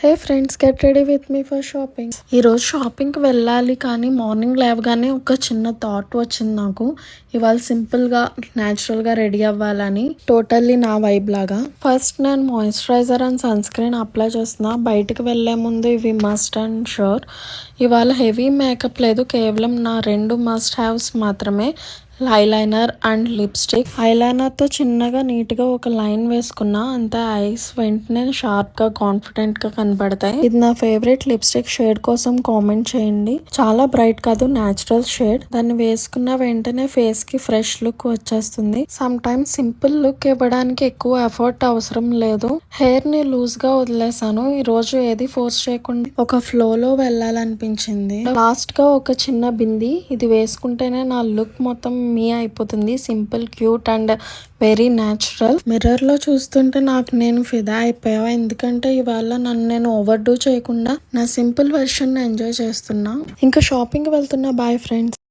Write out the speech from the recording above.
Hey friends, get ready with me for shopping. ఈరోజు షాపింగ్కి వెళ్ళాలి, కానీ మార్నింగ్ లేవగానే ఒక చిన్న థాట్ వచ్చింది నాకు. ఇవాళ సింపుల్గా న్యాచురల్గా రెడీ అవ్వాలని, టోటల్లీ నా వైబ్ లాగా. ఫస్ట్ నేను moisturizer and sunscreen apply చేస్తున్నా. బయటకు వెళ్లే ముందు ఇవి మస్ట్ అండ్ షూర్. ఇవాళ హెవీ మేకప్ లేదు, కేవలం నా 2 మస్ట్ హ్యావ్స్ మాత్రమే. Eyeliner and lipstick. ఐలైనర్తో చిన్నగా నీట్గా ఒక లైన్ వేసుకున్నా, అంతే. ఐస్ వెంటనే షార్ప్గా కాన్ఫిడెంట్గా కనబడతాయి. ఇది నా ఫేవరెట్ లిప్స్టిక్. షేడ్ కోసం కామెంట్ చేయండి. చాలా బ్రైట్ కాదు, న్యాచురల్ షేడ్. దాన్ని వేసుకున్న వెంటనే ఫేస్ కి ఫ్రెష్ లుక్ వచ్చేస్తుంది. సమ్ టైమ్స్ సింపుల్ లుక్ ఇవ్వడానికి ఎక్కువ ఎఫర్ట్ అవసరం లేదు. హెయిర్ ని లూజ్ గా వదిలేసాను. ఈ రోజు ఏది ఫోర్స్ చేయకుండా ఒక ఫ్లో లో వెళ్ళాలనిపించింది. లాస్ట్ గా ఒక చిన్న బింది. ఇది వేసుకుంటేనే నా లుక్ మొత్తం మీ అయిపోతుంది. Simple, cute and very natural. Mirror లో చూస్తుంటే నాకు నేను ఫిదా అయిపోయా. ఎందుకంటే ఇవాళ నన్ను నేను ఓవర్ డూ చేయకుండా నా సింపుల్ వెర్షన్ ఎంజాయ్ చేస్తున్నా. ఇంకా షాపింగ్ వెళ్తున్నా. Bye friends.